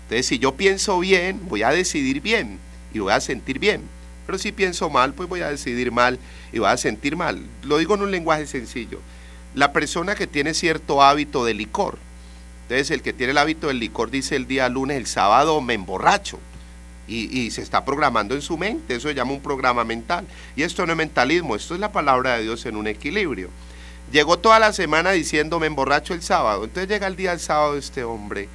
Entonces si yo pienso bien, voy a decidir bien y voy a sentir bien. Pero si pienso mal, pues voy a decidir mal y voy a sentir mal. Lo digo en un lenguaje sencillo. La persona que tiene cierto hábito de licor, entonces el que tiene el hábito del licor dice el día lunes, el sábado me emborracho. Y se está programando en su mente, eso se llama un programa mental. Y esto no es mentalismo, esto es la palabra de Dios en un equilibrio. Llegó toda la semana diciendo me emborracho el sábado, entonces llega el día del sábado este hombre,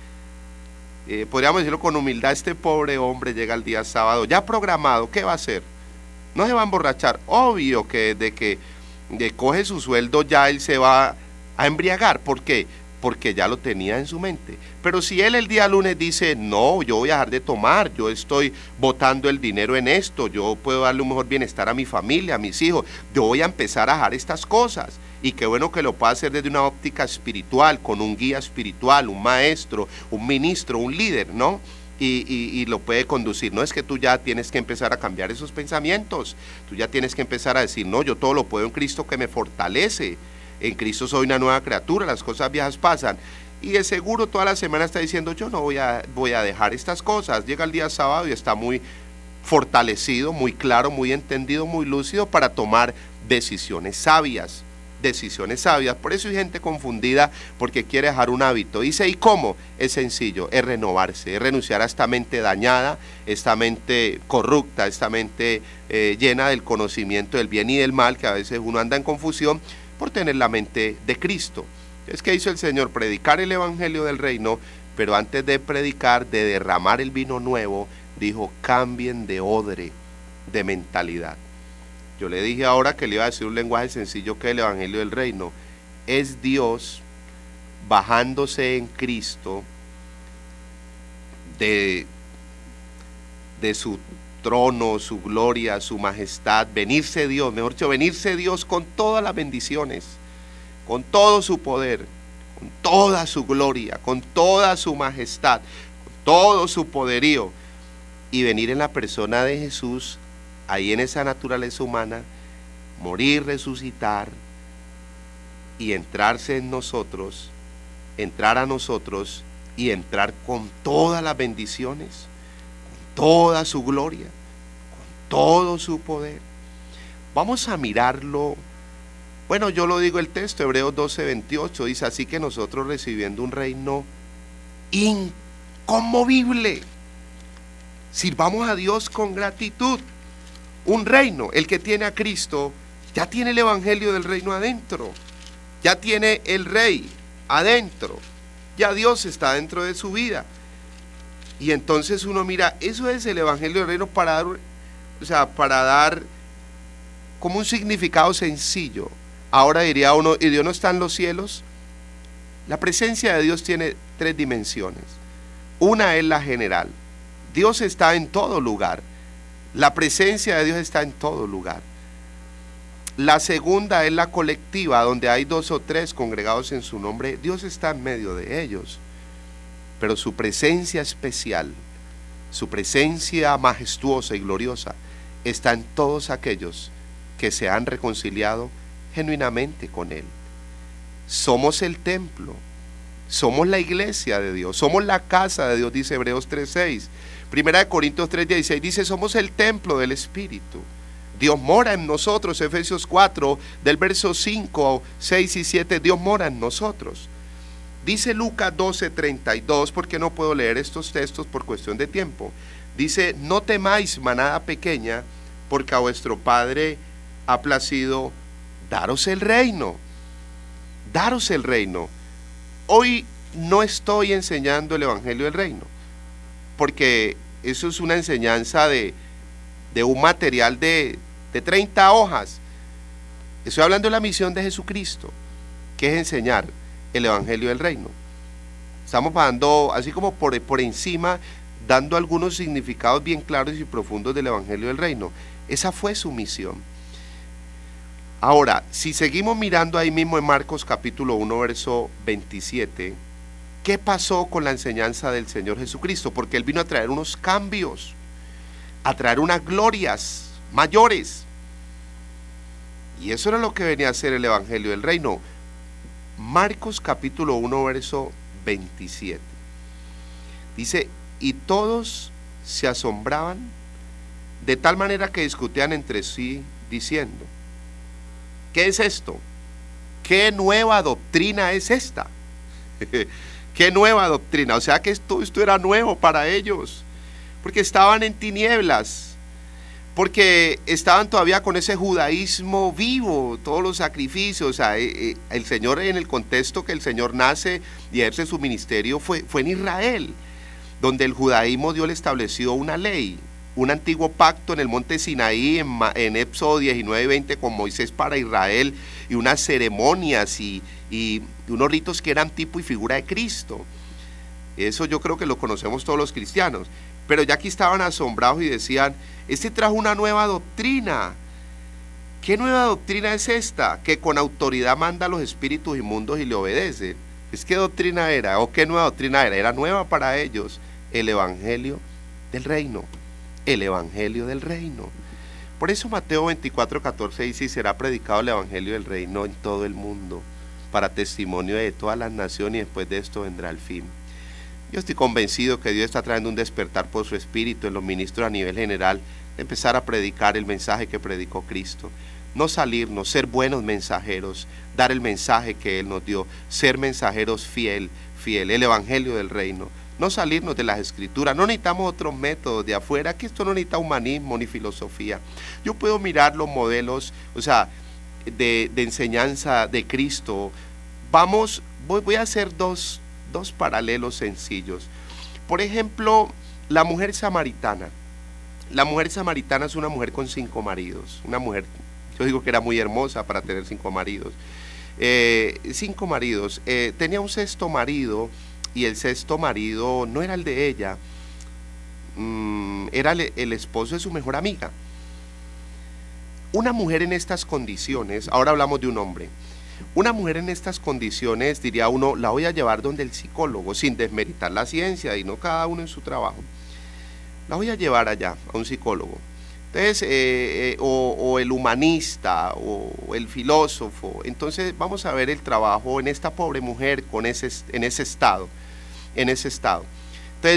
podríamos decirlo con humildad, este pobre hombre llega el día sábado, ya programado, ¿qué va a hacer? No se va a emborrachar, obvio que desde que coge su sueldo ya él se va a embriagar. ¿Por qué? Porque ya lo tenía en su mente. Pero si él el día lunes dice, no, yo voy a dejar de tomar, yo estoy botando el dinero en esto, yo puedo darle un mejor bienestar a mi familia, a mis hijos, yo voy a empezar a dejar estas cosas. Y qué bueno que lo pueda hacer desde una óptica espiritual, con un guía espiritual, un maestro, un ministro, un líder, ¿no? Y lo puede conducir. No es que tú ya tienes que empezar a cambiar esos pensamientos, tú ya tienes que empezar a decir, no, yo todo lo puedo en Cristo que me fortalece. En Cristo soy una nueva criatura, las cosas viejas pasan. Y de seguro toda la semana está diciendo, yo no voy a dejar estas cosas. Llega el día sábado y está muy fortalecido, muy claro, muy entendido, muy lúcido para tomar decisiones sabias. Decisiones sabias. Por eso hay gente confundida porque quiere dejar un hábito. Dice, ¿y cómo? Es sencillo, es renovarse, es renunciar a esta mente dañada, esta mente corrupta, esta mente llena del conocimiento del bien y del mal, que a veces uno anda en confusión por tener la mente de Cristo. Es que hizo el Señor predicar el evangelio del reino, pero antes de predicar, de derramar el vino nuevo, dijo, cambien de odre, de mentalidad. Yo le dije ahora que le iba a decir un lenguaje sencillo que el evangelio del reino es Dios bajándose en Cristo de su trono, su gloria, su majestad, venirse Dios, mejor dicho, venirse Dios con todas las bendiciones, con todo su poder, con toda su gloria, con toda su majestad, con todo su poderío, y venir en la persona de Jesús, ahí en esa naturaleza humana, morir, resucitar y entrarse en nosotros, entrar a nosotros y entrar con todas las bendiciones, con toda su gloria, con todo su poder. Vamos a mirarlo. Bueno, yo lo digo el texto, Hebreos 12:28, dice, así que nosotros recibiendo un reino inconmovible, sirvamos a Dios con gratitud. Un reino, el que tiene a Cristo, ya tiene el evangelio del reino adentro, ya tiene el rey adentro, ya Dios está dentro de su vida. Y entonces uno mira, eso es el evangelio del reino para dar como un significado sencillo. Ahora diría uno, ¿y Dios no está en los cielos? La presencia de Dios tiene tres dimensiones. Una es la general. Dios está en todo lugar. La presencia de Dios está en todo lugar. La segunda es la colectiva, donde hay 2 o 3 congregados en su nombre. Dios está en medio de ellos. Pero su presencia especial, su presencia majestuosa y gloriosa, está en todos aquellos que se han reconciliado genuinamente con Él. Somos el templo, somos la iglesia de Dios, somos la casa de Dios, dice Hebreos 3:6. Primera de Corintios 3:16 dice, somos el templo del Espíritu. Dios mora en nosotros. Efesios 4, del verso 5, 6 y 7, Dios mora en nosotros. Dice Lucas 12:32, porque no puedo leer estos textos por cuestión de tiempo. Dice, no temáis, manada pequeña, porque a vuestro Padre ha placido daros el reino. Daros el reino. Hoy no estoy enseñando el evangelio del reino, porque eso es una enseñanza de un material de 30 hojas. Estoy hablando de la misión de Jesucristo, que es enseñar el evangelio del reino. Estamos dando, así como por encima, dando algunos significados bien claros y profundos del evangelio del reino. Esa fue su misión. Ahora, si seguimos mirando ahí mismo en Marcos capítulo 1, verso 27, ¿qué pasó con la enseñanza del Señor Jesucristo? Porque Él vino a traer unos cambios, a traer unas glorias mayores. Y eso era lo que venía a hacer el Evangelio del Reino. Marcos capítulo 1, verso 27. Dice, y todos se asombraban de tal manera que discutían entre sí diciendo, ¿qué es esto? ¿Qué nueva doctrina es esta? ¿Qué nueva doctrina? O sea que esto era nuevo para ellos, porque estaban en tinieblas, porque estaban todavía con ese judaísmo vivo, todos los sacrificios. O sea, el Señor, en el contexto que el Señor nace y ejerce su ministerio, fue en Israel, donde el judaísmo Dios le estableció una ley, un antiguo pacto en el monte Sinaí, en Éxodo 19:20 con Moisés para Israel, y unas ceremonias y unos ritos que eran tipo y figura de Cristo. Eso yo creo que lo conocemos todos los cristianos. Pero ya aquí estaban asombrados y decían, este trajo una nueva doctrina. ¿Qué nueva doctrina es esta? Que con autoridad manda a los espíritus inmundos y le obedecen. ¿Qué doctrina era? ¿O qué nueva doctrina era? Era nueva para ellos, el Evangelio del Reino. El Evangelio del Reino. Por eso Mateo 24:14 dice, y será predicado el Evangelio del Reino en todo el mundo, para testimonio de todas las naciones, y después de esto vendrá el fin. Yo estoy convencido que Dios está trayendo un despertar por su espíritu en los ministros a nivel general, de empezar a predicar el mensaje que predicó Cristo. No salirnos, ser buenos mensajeros, dar el mensaje que Él nos dio, ser mensajeros fiel, el Evangelio del Reino. No salirnos de las escrituras, no necesitamos otros métodos de afuera, que esto no necesita humanismo ni filosofía. Yo puedo mirar los modelos, o sea, de enseñanza de Cristo. Voy a hacer dos paralelos sencillos. Por ejemplo, la mujer samaritana. La mujer samaritana es una mujer con 5 maridos. Una mujer, yo digo que era muy hermosa para tener 5 maridos. 5 maridos. Tenía un 6º marido, y el 6º marido no era el de ella, era el esposo de su mejor amiga. Una mujer en estas condiciones, ahora hablamos de un hombre. Una mujer en estas condiciones, diría uno, la voy a llevar donde el psicólogo, sin desmeritar la ciencia y no cada uno en su trabajo. La voy a llevar allá, a un psicólogo. Entonces, o el humanista, o el filósofo. Entonces vamos a ver el trabajo en esta pobre mujer en ese estado. Entonces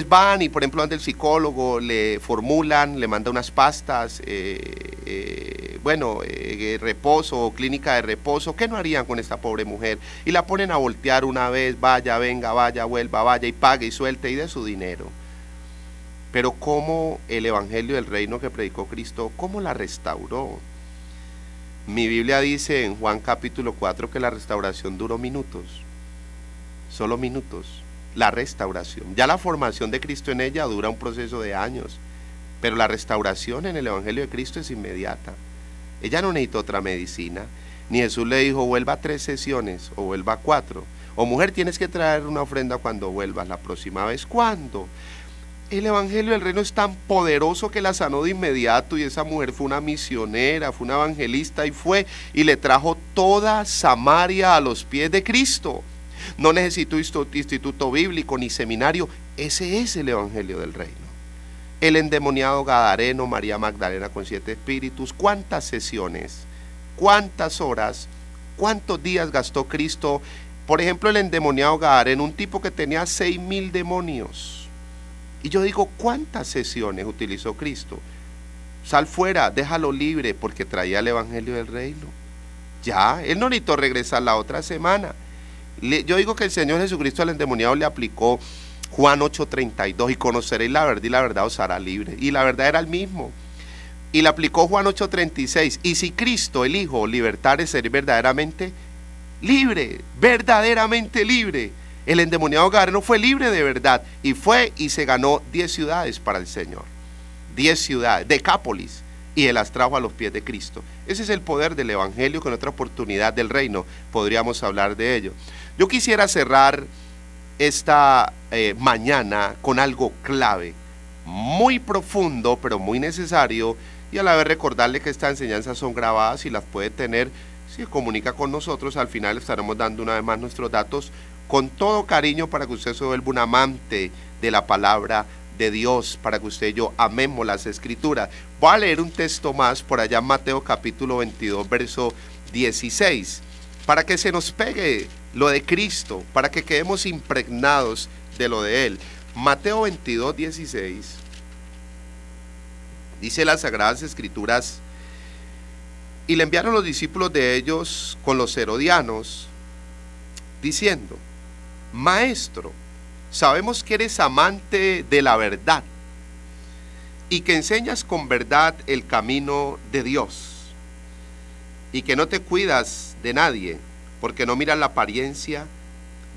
van y, por ejemplo, ante el psicólogo, le formulan, le manda unas pastas, reposo o clínica de reposo. ¿Qué no harían con esta pobre mujer? Y la ponen a voltear una vez, vaya, venga, vaya, vuelva, vaya, y pague y suelte, y de su dinero. Pero cómo el Evangelio del Reino que predicó Cristo, cómo la restauró. Mi Biblia dice en Juan capítulo 4 que la restauración duró minutos, solo minutos. La restauración, ya la formación de Cristo en ella dura un proceso de años, pero la restauración en el Evangelio de Cristo es inmediata. Ella no necesitó otra medicina, ni Jesús le dijo vuelva 3 sesiones o vuelva 4, o mujer tienes que traer una ofrenda cuando vuelvas la próxima vez. ¿Cuándo? El Evangelio del Reino es tan poderoso que la sanó de inmediato, y esa mujer fue una misionera, fue una evangelista, y le trajo toda Samaria a los pies de Cristo. No necesito instituto bíblico ni seminario. Ese es el Evangelio del Reino. El endemoniado gadareno, María Magdalena con 7 espíritus. ¿Cuántas sesiones? ¿Cuántas horas? ¿Cuántos días gastó Cristo? Por ejemplo, el endemoniado gadareno, un tipo que tenía 6,000 demonios. Y yo digo, ¿cuántas sesiones utilizó Cristo? Sal fuera, déjalo libre, porque traía el Evangelio del Reino. Ya, él no necesitó regresar la otra semana. Yo digo que el Señor Jesucristo al endemoniado le aplicó Juan 8:32, y conoceréis la verdad y la verdad os hará libre. Y la verdad era el mismo. Y le aplicó Juan 8:36, y si Cristo, el Hijo, libertare, seréis verdaderamente libre, verdaderamente libre. El endemoniado gadareno fue libre de verdad, y fue y se ganó 10 ciudades para el Señor. 10 ciudades, Decápolis, y él las trajo a los pies de Cristo. Ese es el poder del Evangelio, que en otra oportunidad del Reino podríamos hablar de ello. Yo quisiera cerrar esta mañana con algo clave, muy profundo, pero muy necesario, y a la vez recordarle que estas enseñanzas son grabadas y las puede tener se comunica con nosotros. Al final estaremos dando una vez más nuestros datos con todo cariño para que usted se vuelva un amante de la palabra de Dios, para que usted y yo amemos las Escrituras. Voy a leer un texto más por allá en Mateo capítulo 22, verso 16, para que se nos pegue lo de Cristo, para que quedemos impregnados de lo de Él. Mateo 22, 16, dice las Sagradas Escrituras: y le enviaron los discípulos de ellos con los herodianos, diciendo: Maestro, sabemos que eres amante de la verdad y que enseñas con verdad el camino de Dios, y que no te cuidas de nadie, porque no miras la apariencia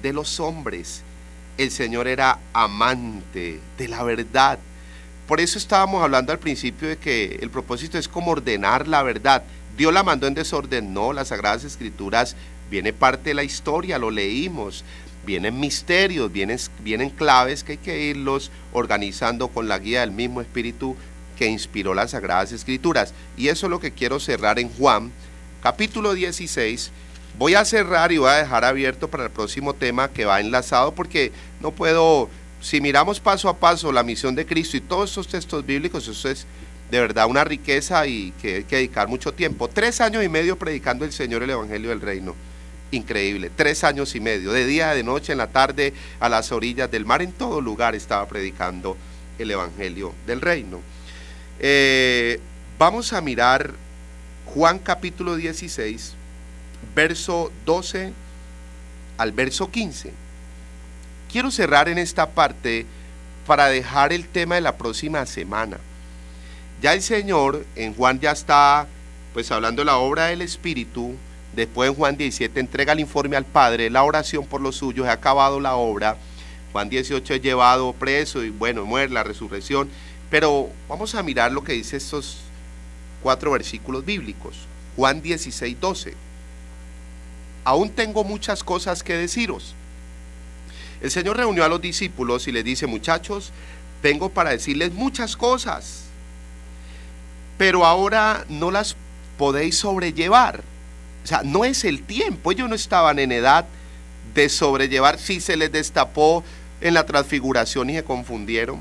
de los hombres. El Señor era amante de la verdad. Por eso estábamos hablando al principio de que el propósito es como ordenar la verdad. Dios la mandó en desorden, no. Las Sagradas Escrituras viene parte de la historia, lo leímos. Vienen misterios, vienen claves que hay que irlos organizando con la guía del mismo Espíritu que inspiró las Sagradas Escrituras. Y eso es lo que quiero cerrar en Juan, capítulo 16. Voy a cerrar y voy a dejar abierto para el próximo tema que va enlazado, porque no puedo, si miramos paso a paso la misión de Cristo y todos estos textos bíblicos, eso es de verdad una riqueza y que hay que dedicar mucho tiempo. 3 años y medio predicando el Señor el Evangelio del Reino. Increíble, 3 años y medio, de día, de noche, en la tarde, a las orillas del mar, en todo lugar estaba predicando el Evangelio del Reino. Vamos a mirar Juan capítulo 16, verso 12 al verso 15. Quiero cerrar en esta parte para dejar el tema de la próxima semana. Ya el Señor en Juan ya está pues hablando de la obra del Espíritu. Después en Juan 17 entrega el informe al Padre, la oración por los suyos, he acabado la obra. Juan 18 es llevado preso y bueno, muere, la resurrección. Pero vamos a mirar lo que dice estos 4 versículos bíblicos. Juan 16, 12. Aún tengo muchas cosas que deciros. El Señor reunió a los discípulos y les dice: muchachos, vengo para decirles muchas cosas, pero ahora no las podéis sobrellevar. O sea, no es el tiempo. Ellos no estaban en edad de sobrellevar. Si se les destapó en la transfiguración y se confundieron,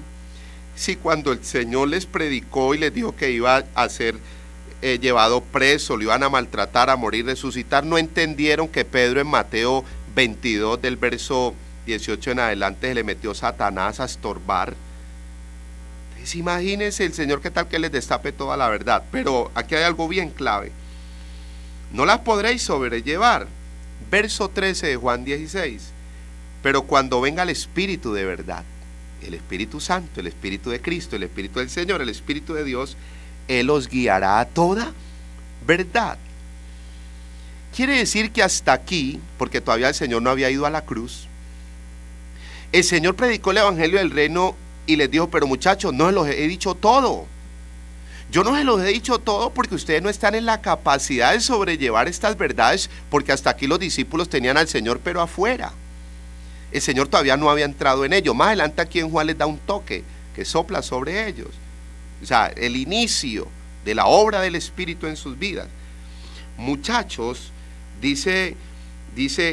si cuando el Señor les predicó y les dijo que iba a ser llevado preso, lo iban a maltratar, a morir, resucitar, no entendieron que Pedro en Mateo 22 del verso 18 en adelante se le metió Satanás a estorbar. Entonces imagínense el Señor, qué tal que les destape toda la verdad. Pero aquí hay algo bien clave: no las podréis sobrellevar. Verso 13 de Juan 16. Pero cuando venga el Espíritu de verdad, el Espíritu Santo, el Espíritu de Cristo, el Espíritu del Señor, el Espíritu de Dios, Él os guiará a toda verdad. Quiere decir que hasta aquí, porque todavía el Señor no había ido a la cruz, el Señor predicó el Evangelio del Reino y les dijo: pero muchachos, no se los he dicho todo. Yo no se los he dicho todo porque ustedes no están en la capacidad de sobrellevar estas verdades, porque hasta aquí los discípulos tenían al Señor pero afuera. El Señor todavía no había entrado en ellos. Más adelante aquí en Juan les da un toque que sopla sobre ellos. O sea, el inicio de la obra del Espíritu en sus vidas. Muchachos, dice,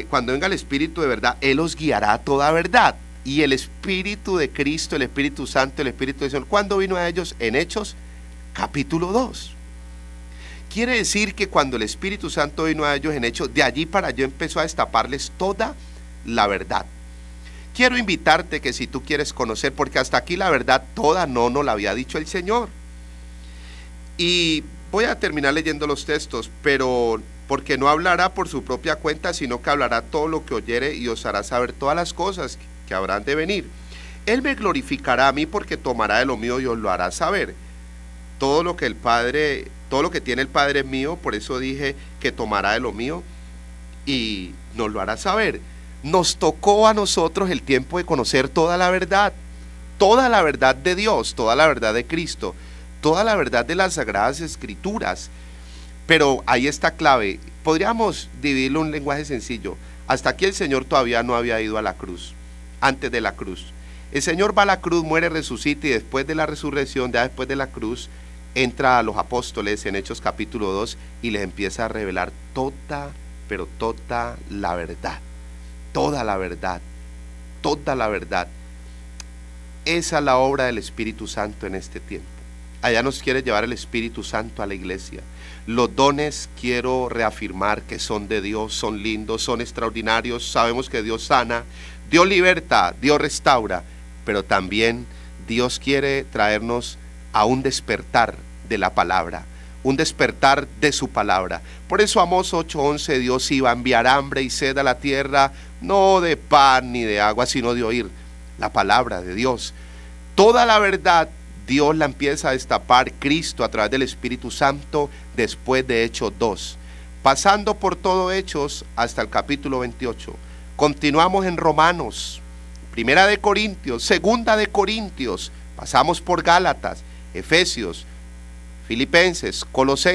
cuando venga el Espíritu de verdad, Él os guiará a toda verdad. Y el Espíritu de Cristo, el Espíritu Santo, el Espíritu del Señor, ¿cuándo vino a ellos? En Hechos capítulo 2. Quiere decir que cuando el Espíritu Santo vino a ellos en Hechos, de allí para allá empezó a destaparles toda la verdad. Quiero invitarte que si tú quieres conocer, porque hasta aquí la verdad toda no nos la había dicho el Señor. Y voy a terminar leyendo los textos, pero porque no hablará por su propia cuenta, sino que hablará todo lo que oyere y os hará saber todas las cosas que habrán de venir. Él me glorificará a mí, porque tomará de lo mío y os lo hará saber. Todo lo que tiene el Padre es mío, por eso dije que tomará de lo mío y nos lo hará saber. Nos tocó a nosotros el tiempo de conocer toda la verdad de Dios, toda la verdad de Cristo, toda la verdad de las Sagradas Escrituras. Pero ahí está clave. Podríamos dividirlo en un lenguaje sencillo. Hasta aquí el Señor todavía no había ido a la cruz. Antes de la cruz, el Señor va a la cruz, muere, resucita, y después de la resurrección, ya después de la cruz, entra a los apóstoles en Hechos capítulo 2 y les empieza a revelar toda, pero toda la verdad. Toda la verdad. Toda la verdad. Esa es la obra del Espíritu Santo en este tiempo. Allá nos quiere llevar el Espíritu Santo a la iglesia. Los dones quiero reafirmar que son de Dios, son lindos, son extraordinarios. Sabemos que Dios sana, Dios liberta, Dios restaura, pero también Dios quiere traernos a un despertar de la palabra, un despertar de su palabra. Por eso Amós 8:11, Dios iba a enviar hambre y sed a la tierra, no de pan ni de agua, sino de oír la palabra de Dios. Toda la verdad Dios la empieza a destapar Cristo a través del Espíritu Santo después de Hechos 2, pasando por todo Hechos hasta el capítulo 28. Continuamos en Romanos, Primera de Corintios, Segunda de Corintios, pasamos por Gálatas, Efesios, Filipenses, Colosenses.